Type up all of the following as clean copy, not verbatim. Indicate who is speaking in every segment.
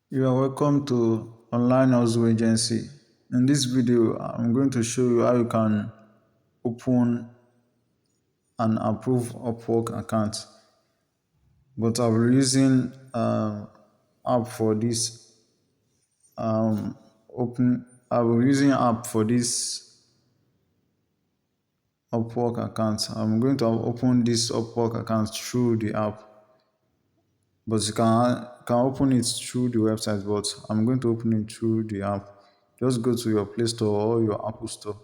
Speaker 1: You are welcome to Online Hustle Agency. In this video, I'm going to show you how you can open and approve Upwork account. But I'll be using app for this open. I'll be using app for this Upwork account. I'm going to open this Upwork account through the app, but you can open it through the website. But I'm going to open it through the app. Just go to your Play Store or your Apple Store.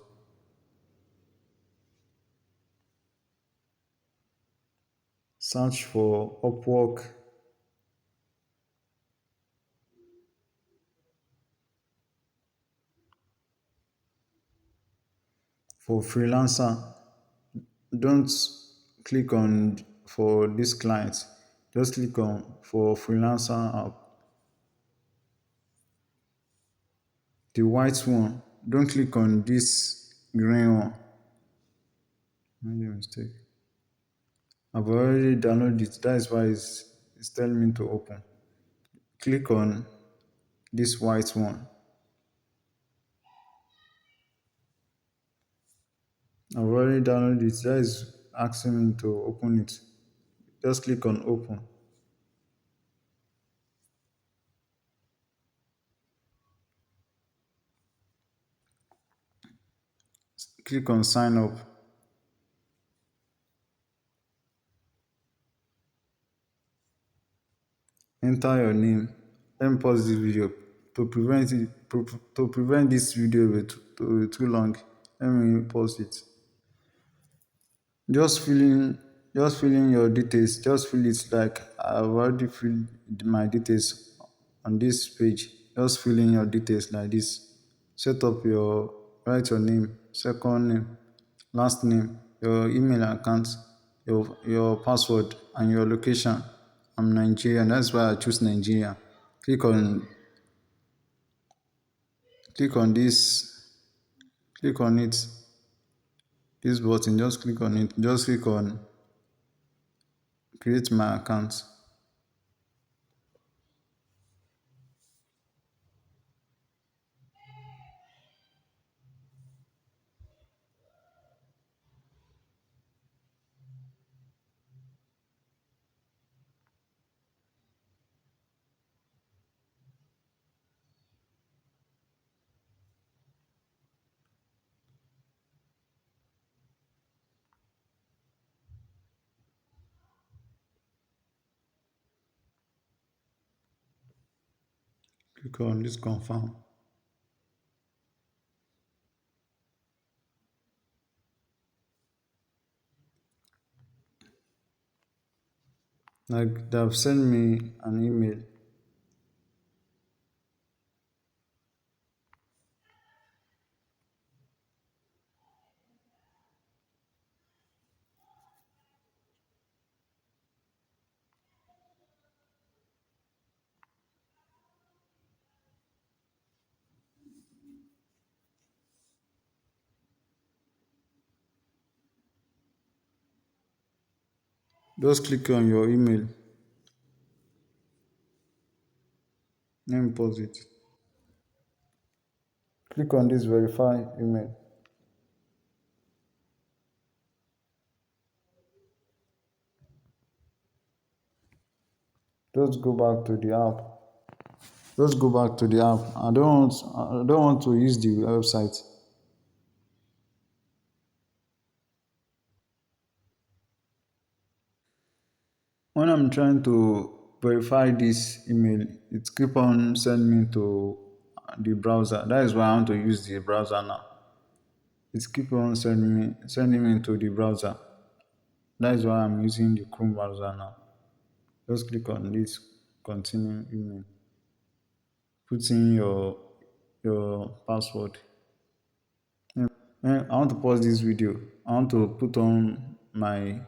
Speaker 1: Search for Upwork for freelancer. Don't click on for this client. Just click on for freelancer app. The white one. Don't click on this green one. Made a mistake. I've already downloaded it. That is why it's telling me to open. Click on this white one. I've already downloaded it. That is asking me to open it. Just click on open. Click on sign up. Enter your name. Let me pause this video to prevent this video to be too long. Let me pause it. Just filling just filling your details. Just fill it like I've already filled my details on this page. Just fill in your details like this. Set up your write your name, second name, last name, your email account, your password and your location. I'm Nigerian, that's why I choose Nigeria. Click on click on this, click on it, this button, just click on it, just click on create my account. Click on this confirm. Like they have sent me an email. Just click on your email. Let me pause it. Click on this verify email. Just go back to the app. Just go back to the app. I don't want to use the website. When I'm trying to verify this email, it keep on sending me to the browser. That is why I want to use the browser now. It keep on sending me to the browser. That is why I'm using the Chrome browser now. Just click on this continue email. Put in your password. I want to pause this video. I want to put on my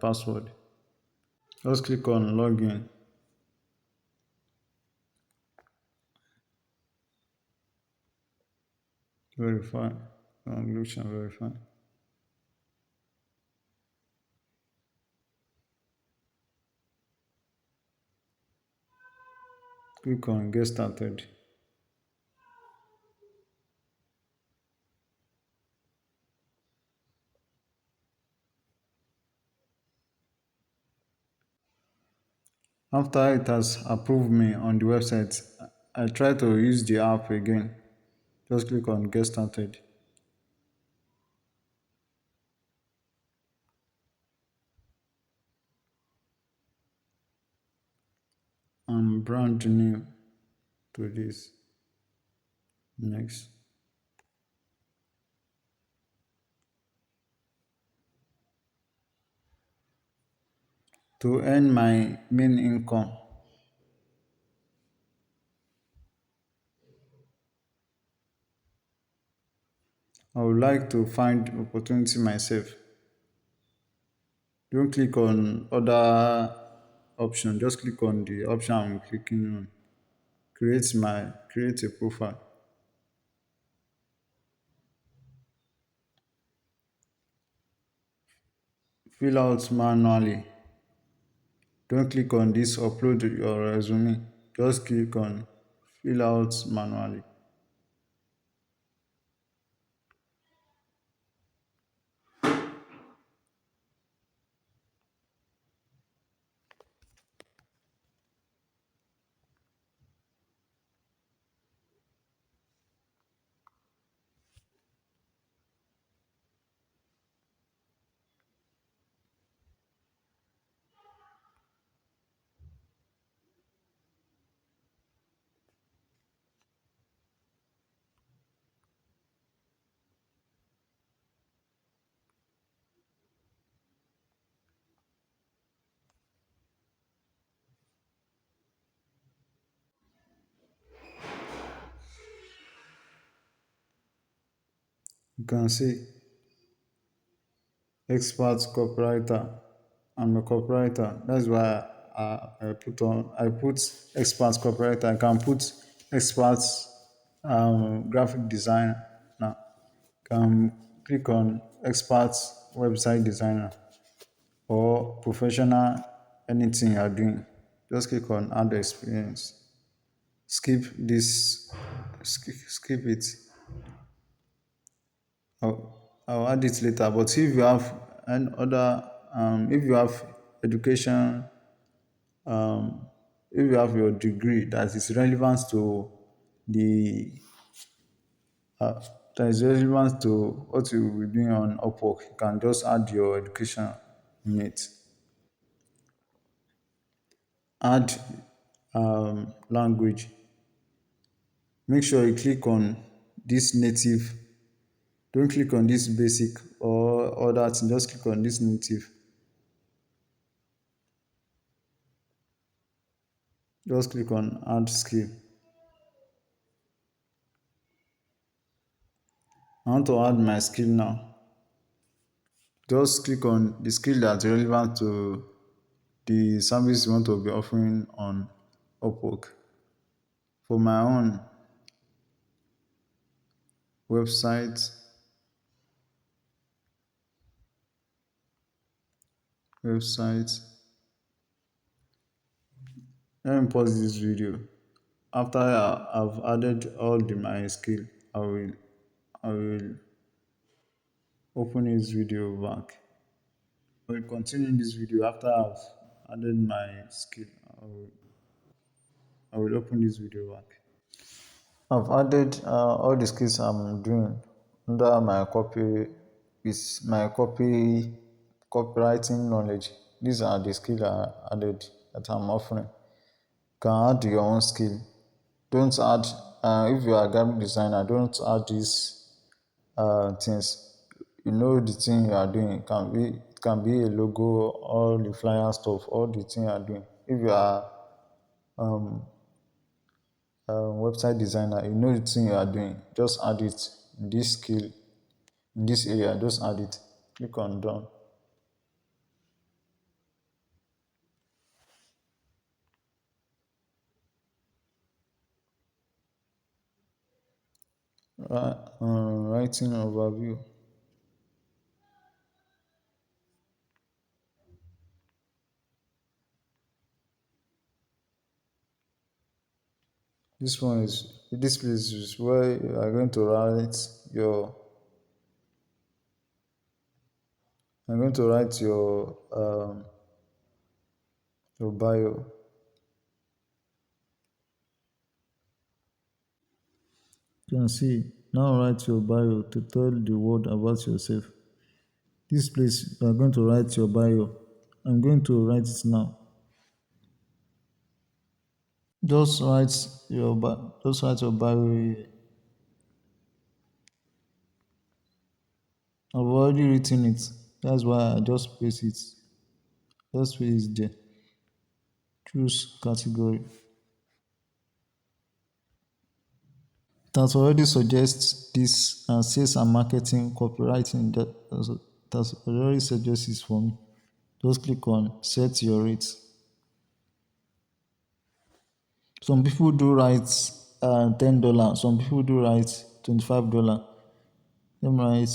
Speaker 1: password. Just click on login. Verify. Conclusion verify. Click on get started. After it has approved me on the website, I try to use the app again. Just click on get started and brand new to this. Next. To earn my main income, I would like to find opportunity myself. Don't click on other option, just click on the option I'm clicking on. Create a profile. Fill out manually. Don't click on this upload your resume. Just click on fill out manually. You can see expert copywriter. I'm a copywriter. That's why I put expert copywriter. I can put expert graphic designer. Now can click on expert website designer or professional anything you are doing. Just click on add experience. Skip this. Skip it. I'll add it later. But if you have any other, if you have education, um, if you have your degree that is relevant to the uh, that is relevant to what you will be doing on Upwork, you can just add your education in it. Add language. Make sure you click on this native. Don't click on this basic or that. Just click on this native. Just click on add skill. I want to add my skill now. Just click on the skill that's relevant to the service you want to be offering on Upwork. For my own website, website. Let me pause this video. After I've added all my skill, I will I will open this video back. I will continue this video after I've added my skill. I will open this video back. I've added all the skills I'm doing under my copy is my copywriting knowledge. These are the skills I added that I'm offering. You can add your own skill. Don't add if you are a graphic designer, don't add these things. You know the thing you are doing. It can be a logo, all the flyer stuff, all the thing you are doing. If you are um, website designer, you know the thing you are doing. Just add it. This skill in this area, just add it. Click on done. Writing overview. This place is where you are going to write your I'm going to write your bio. You can see now write your bio to tell the world about yourself. This place you are going to write your bio. I'm going to write it now. Just write your bio here. I've already written it. That's why I just paste it. Just paste it there. Choose category. That already suggests this sales and marketing, copywriting. That already suggests this for me. Just click on set your rates. Some people do write $10. Some people do write $25. Them write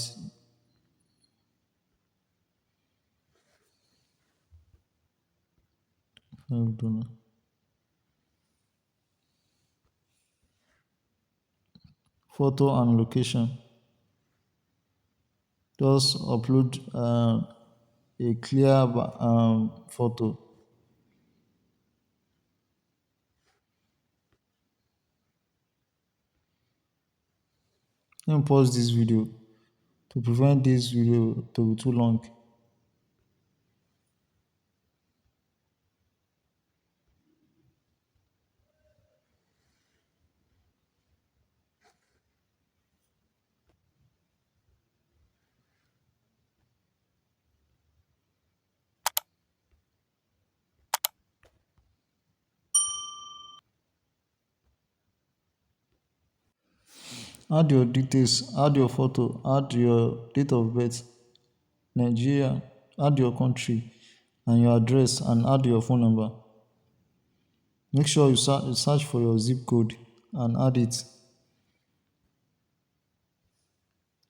Speaker 1: $5. Photo and location. Just upload a clear photo. Let me pause this video to prevent this video to be too long. Add your details, add your photo, add your date of birth, Nigeria, add your country and your address, and add your phone number. Make sure you search for your zip code and add it.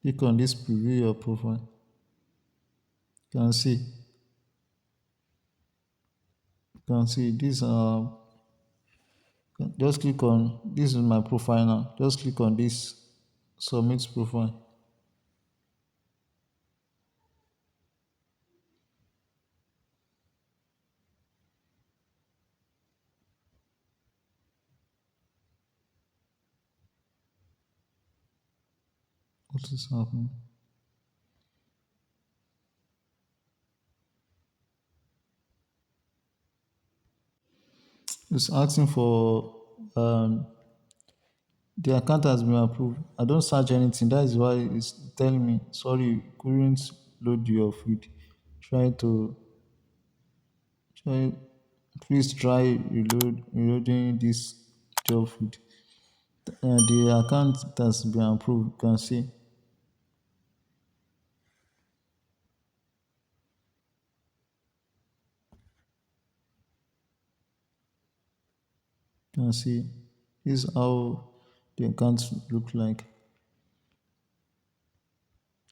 Speaker 1: Click on this preview your profile. You can see. You can see this. Just click on this is my profile now. Just click on this submit profile. What is happening? It's asking for the account has been approved. I don't search anything. That is why it's telling me sorry, couldn't load your feed. Try to try please try reloading this job feed. The account has been approved. You can see. You can see this is how the account look like.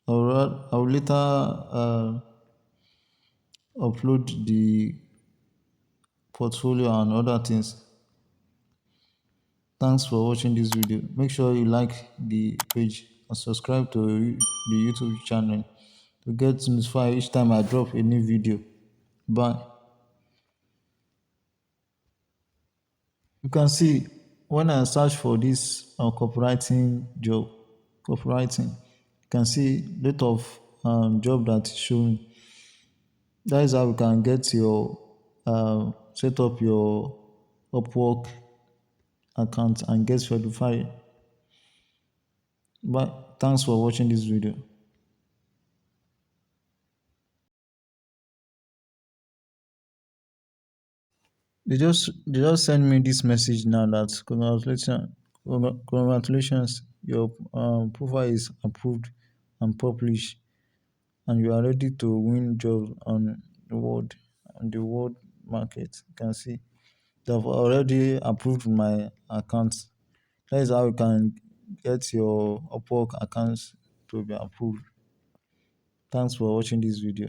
Speaker 1: I'll later upload the portfolio and other things. Thanks for watching this video. Make sure you like the page and subscribe to the YouTube channel to get notified each time I drop a new video. Bye. You can see when I search for this copywriting job, copywriting, you can see lot of job that is showing. That is how you can get your set up your Upwork account and get certified. But thanks for watching this video. They just send me this message now that congratulations, your profile is approved and published, and you are ready to win jobs on the world market. You can see they have already approved my account. That is how you can get your Upwork accounts to be approved. Thanks for watching this video.